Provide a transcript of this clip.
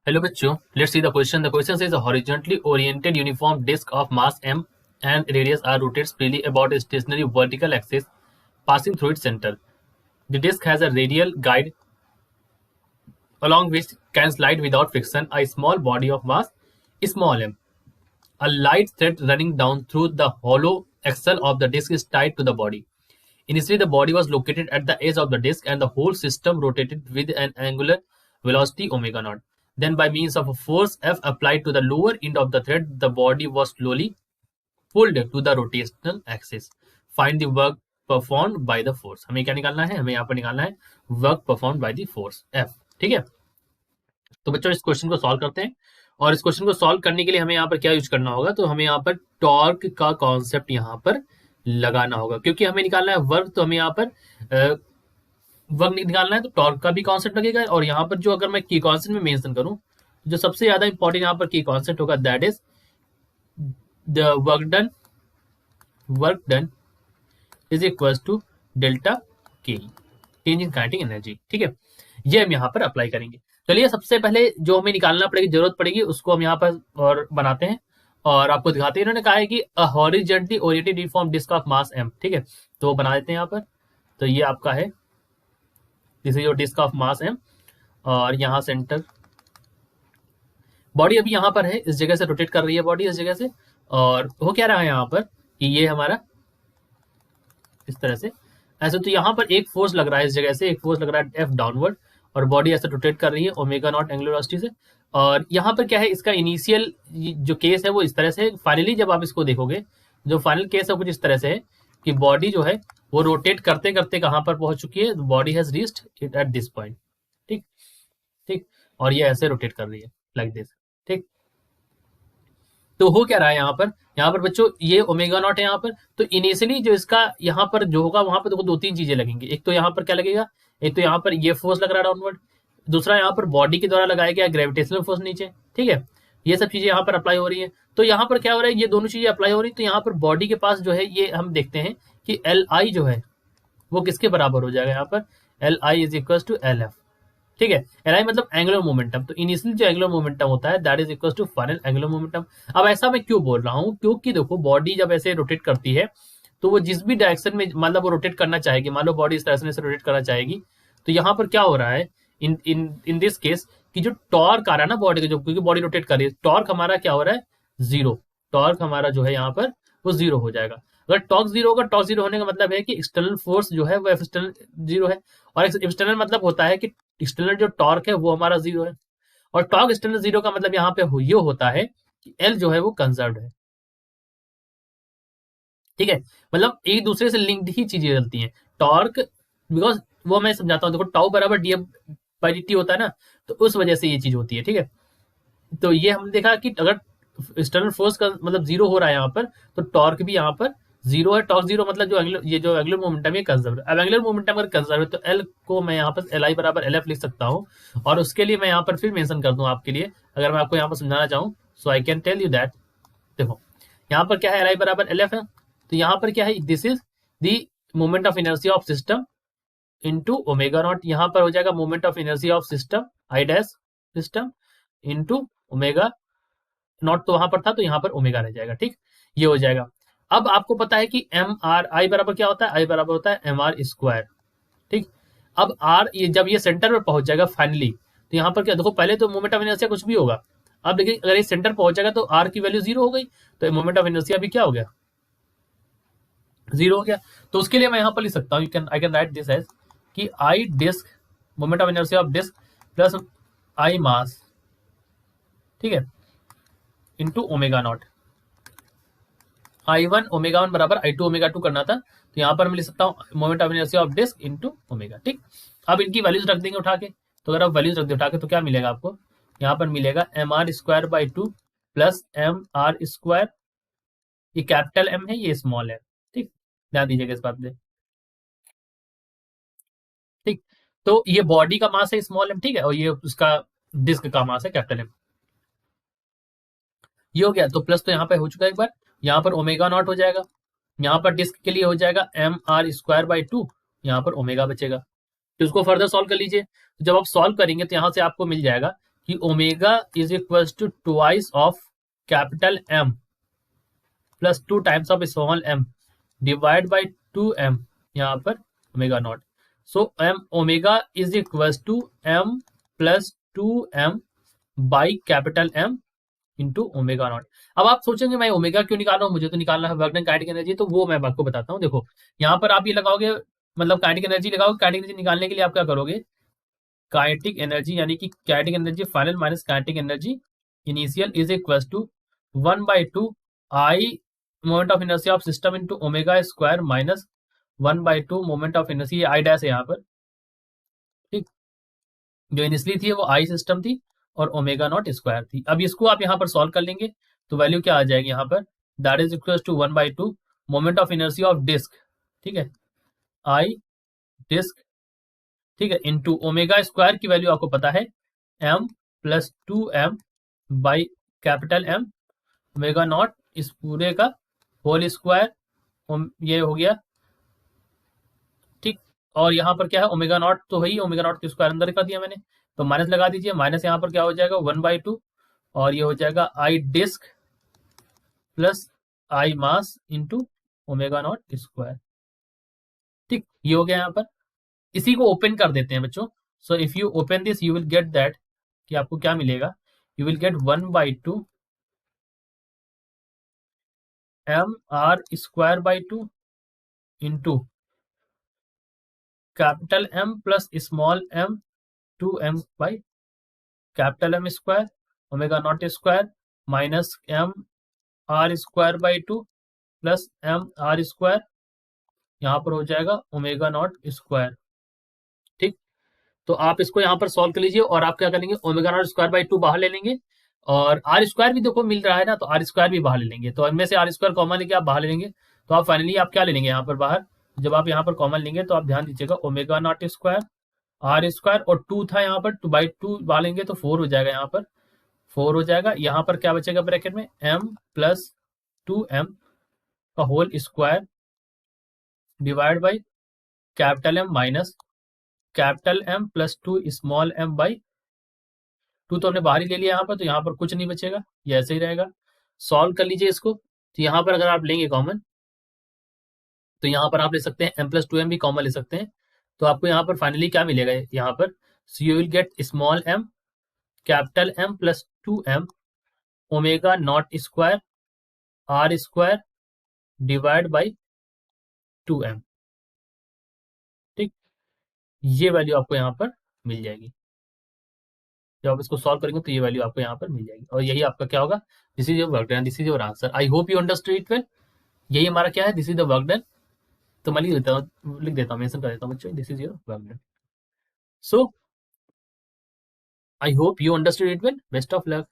Hello बच्चों, let's see the question. The question says a horizontally oriented uniform disk of mass m and radius r rotates freely about a stationary vertical axis passing through its center. The disk has a radial guide along which can slide without friction a small body of mass small m. A light thread running down through the hollow axle of the disk is tied to the body. Initially, the body was located at the edge of the disk and the whole system rotated with an angular velocity omega naught. Then, by means of a force F applied to the lower end of the thread, the body was slowly pulled to the rotational axis. Find the work performed by the force. हमें क्या निकालना है? हमें यहाँ पर निकालना है work performed by the force F. ठीक है, तो बच्चों इस क्वेश्चन को सॉल्व करते हैं। और इस क्वेश्चन को सॉल्व करने के लिए हमें यहाँ पर क्या यूज करना होगा, तो हमें यहाँ पर टॉर्क का कॉन्सेप्ट यहाँ पर लगाना होगा, क्योंकि हमें निकालना है वर्क, तो हमें यहाँ पर वर्क निकालना है, तो टॉर्क का भी कॉन्सेप्ट लगेगा। और यहाँ पर जो अगर मैं की कॉन्सेप्ट में मेंशन करूं, जो सबसे ज्यादा इंपॉर्टेंट यहाँ पर की कॉन्सेप्ट होगा, that is the work done is equal to delta K, change in kinetic energy. ठीक है, ये हम यहाँ पर अप्लाई करेंगे। चलिए सबसे पहले जो हमें निकालना पड़ेगी, जरूरत पड़ेगी, उसको हम यहाँ पर और बनाते हैं और आपको दिखाते हैं। इन्होंने कहा है कि a horizontally oriented uniform disc of mass m। ठीक है, तो बना देते हैं यहाँ पर। तो ये आपका है, this is your disc of mass m, और यहाँ सेंटर बॉडी अभी यहाँ पर है, इस जगह से रोटेट कर रही है बॉडी, इस जगह से। और हो क्या रहा है यहाँ पर कि ये हमारा इस तरह से ऐसे, तो यहाँ पर एक फोर्स लग रहा है, इस जगह से एक फोर्स लग रहा है एफ डाउनवर्ड, और बॉडी ऐसे रोटेट कर रही है ओमेगा नॉट एंगुलर वेलोसिटी से। और यहाँ पर क्या है, इसका इनिशियल जो केस है वो इस तरह से है। फाइनली जब आप इसको देखोगे, जो फाइनल केस है कुछ इस तरह से है कि बॉडी जो है वो रोटेट करते करते कहाँ पर पहुंच चुकी है, body has reached it at this point. ठीक ठीक, और ये ऐसे रोटेट कर रही है लाइक दिस। ठीक, तो हो क्या रहा है यहाँ पर बच्चों, ये ओमेगा नॉट है यहाँ पर। तो इनिशियली जो इसका यहाँ पर जो होगा, वहां पर देखो दो तीन चीजें लगेंगी। एक तो यहाँ पर क्या लगेगा, एक तो यहाँ पर ये फोर्स लग रहा है डाउनवर्ड, दूसरा यहाँ पर बॉडी के द्वारा लगाया गया ग्रेविटेशनल फोर्स नीचे। ठीक है, ये सब चीजें यहाँ पर अप्लाई हो रही है। तो यहाँ पर क्या हो रहा है, ये दोनों चीजें अप्लाई हो रही है। तो यहाँ पर बॉडी के पास जो है, ये हम देखते हैं कि एल आई जो है वो किसके बराबर हो जाएगा, यहाँ पर L I is equal to L F. ठीक है, एल आई मतलब एंगुलर मोमेंटम। तो इनिशियल जो एंगुलर मोमेंटम होता है that is equal to final angular momentum. अब ऐसा मैं क्यों बोल रहा हूँ, क्योंकि देखो बॉडी जब ऐसे रोटेट करती है, तो वो जिस भी डायरेक्शन में मतलब वो रोटेट करना चाहेगी, मान लो बॉडी इस तरह से रोटेट करना चाहेगी, तो यहाँ पर क्या हो रहा है इन इन इन दिस केस कि जो टॉर्क आ रहा है ना बॉडी का, जो क्योंकि बॉडी रोटेट कर रही है, टॉर्क हमारा क्या हो रहा है, जीरो। टॉर्क हमारा जो है यहाँ पर वो जीरो हो जाएगा। अगर टॉर्क जीरो होगा, टॉर्क जीरो होने का मतलब है कि एक्सटर्नल फोर्स जो है वो एक्सटर्नल जीरो है। और एक्सटर्नल मतलब होता है कि एक्सटर्नल जो टॉर्क है वो हमारा जीरो है। और टॉर्क एक्सटर्नल जीरो का मतलब यहाँ पे ये होता है कि एल जो है वो कंजर्व्ड है। ठीक है, मतलब एक दूसरे से लिंक्ड ही चीजें चलती हैं। टॉर्क बिकॉज वो मैं समझाता हूँ, देखो टाउ बराबर D F by D T होता है ना, तो उस वजह से ये चीज होती है। ठीक है, तो ये हमने देखा कि अगर एक्सटर्नल फोर्स का मतलब जीरो हो रहा है यहाँ पर, तो टॉर्क भी यहाँ पर जीरो है। टॉर्क जीरो मतलब जो एंगुलर, ये जो एंगुलर मोमेंटम है कंजर्व है। अब एंगुलर मोमेंटम अगर कंजर्व है, तो एल को मैं यहाँ पर एल आई बराबर एल एफ लिख सकता हूँ। और उसके लिए मैं यहाँ पर फिर मेंशन कर दूं आपके लिए, अगर मैं आपको यहाँ पर समझाना चाहूँ, so I can tell you that. देखो यहाँ पर क्या है, एल आई बराबर एल एफ है, तो यहाँ पर क्या है, this is the moment of inertia of system into omega not. यहाँ पर हो जाएगा moment of inertia of system I dash system into omega not, तो वहां पर था तो यहाँ पर ओमेगा रह जाएगा। ठीक, ये हो जाएगा। अब आपको पता है कि एम आर आई बराबर क्या होता है, आई बराबर होता है एम आर स्क्वायर। ठीक, अब आर ये जब ये सेंटर पर पहुंच जाएगा फाइनली, तो यहाँ पर क्या देखो, पहले तो मोमेंट ऑफ इनर्शिया कुछ भी होगा। अब देखिए अगर ये सेंटर पहुंच जाएगा तो आर की वैल्यू जीरो हो गई, तो मोमेंट ऑफ इनर्शिया भी क्या हो गया, जीरो हो गया। तो उसके लिए मैं यहाँ पर लिख सकता हूँ, I can write this as कि I disc moment of inertia of disc plus I mass, ठीक है, into omega not. I one omega one बराबर आई टू ओमेगा टू करना था, तो यहाँ पर मैं लिख सकता हूँ moment of inertia of disc into omega. ठीक, अब इनकी वैल्यूज रख देंगे उठा के। तो अगर आप वैल्यूज रख दे उठा के, तो क्या मिलेगा आपको, यहाँ पर मिलेगा m r square by two plus m r square, ये कैपिटल एम है, ये स्मॉल है। ठीक, ध्यान दीजिएगा इस बात पे। ठीक, तो ये बॉडी का मास है स्मॉल एम, ठीक है, और ये उसका डिस्क का मास है कैपिटल एम। ये हो गया, तो प्लस तो यहाँ पे हो चुका है एक बार, यहाँ पर ओमेगा नॉट हो जाएगा, यहाँ पर डिस्क के लिए हो जाएगा m r square by two, यहाँ पर ओमेगा बचेगा। तो इसको फर्दर सॉल्व कर लीजिए। तो जब आप सॉल्व करेंगे तो यहाँ से आपको मिल जाएगा कि omega is equal to twice of capital M plus 2 times of small m divide by 2m यहाँ पर omega naught. So m omega is equal to m plus 2m by capital M into omega naught. अब आप सोचेंगे मैं omega क्यों निकाल रहा हूँ, मुझे तो निकालना है वर्क डन काइनेटिक एनर्जी. तो वो मैं आपको बताता हूँ. देखो यहाँ पर आप ये लगाओगे, मतलब काइनेटिक एनर्जी लगाओगे. काइनेटिक एनर्जी निकालने के लिए आप क्या करोगे, काइनेटिक एनर्जी यानी कि kinetic energy final minus kinetic energy initial is equal to 1/2 I moment of inertia of system into omega square minus 1/2 moment of inertia. I dash है यहाँ पर, ठीक. जो इनिशियली थी वो आई सिस्टम थी और ओमेगा नॉट स्क्वायर थी. अब इसको आप यहाँ पर सॉल्व कर लेंगे तो वैल्यू क्या आ जाएगी यहाँ पर, that is equal to 1/2 moment of inertia of disc, ठीक है, आई डिस्क, ठीक है, इंटू ओमेगा स्क्वायर की वैल्यू आपको पता है m plus 2m by capital M omega naught इस पूरे का होल स्क्वायर. ये हो गया, ठीक. और यहाँ पर क्या है, ओमेगा नॉट तो है ही, ओमेगा नॉट के स्क्वायर अंदर कर दिया मैंने, तो माइनस लगा दीजिए. माइनस यहाँ पर क्या हो जाएगा 1/2 और ये हो जाएगा I disc plus I mass into omega not square, ठीक. ये हो गया यहाँ पर. इसी को ओपन कर देते हैं बच्चों. So if you open this you will get that कि आपको क्या मिलेगा, you will get 1/2 m r square by 2 into capital M plus small m 2m by capital M square omega not square minus m r square by 2 plus m r square, यहाँ पर हो जाएगा omega naught square, ठीक. तो आप इसको यहाँ पर सॉल्व कर लीजिए और आप क्या करेंगे, ओमेगा नॉट स्क्वायर बाई 2 बाहर ले लेंगे और आर स्क्वायर भी देखो मिल रहा है ना, तो आर स्क्वायर भी बाहर ले लेंगे. तो इनमें से आर स्क्वायर कॉमन लेके आप बाहर ले लेंगे. तो आप फाइनली आप क्या ले लेंगे यहाँ पर बाहर, जब आप यहाँ पर कॉमन लेंगे तो आप ध्यान दीजिएगा omega not square r square और 2 था यहाँ पर 2/2 बाहर लेंगे तो 4 हो जाएगा, यहाँ पर 4 हो जाएगा. यहाँ पर क्या बचेगा ब्रैकेट में m प्लस 2m का whole square divide by capital M minus capital M plus 2 small m by 2. तो हमने बाहर ही ले लिया यहाँ पर, तो यहाँ पर कुछ नहीं बचेगा, ये ऐसे ही रहेगा. सॉल्व कर लीजिए इसको. तो यहाँ पर अगर आप लेंगे कॉमन तो यहाँ पर आप ले सकते हैं m प्लस 2m भी कॉमन ले सकते हैं. तो आपको यहाँ पर फाइनली क्या मिलेगा यहाँ पर, so you will get small m capital M plus 2m omega not square r square divide by 2m, ठीक. ये वैल्यू आपको यहाँ पर मिल जाएगी. जब आप इसको सॉल्व करेंगे तो ये वैल्यू आपको यहाँ पर मिल जाएगी और यही आपका क्या होगा, this is your work done, this is your answer. I hope you understood it well. यही हमारा क्या है, this is the work done. तो मैं लिख देता हूँ मेंशन कर देता हूँ बच्चों, this is your work done. So I hope you understood it well. Best of luck.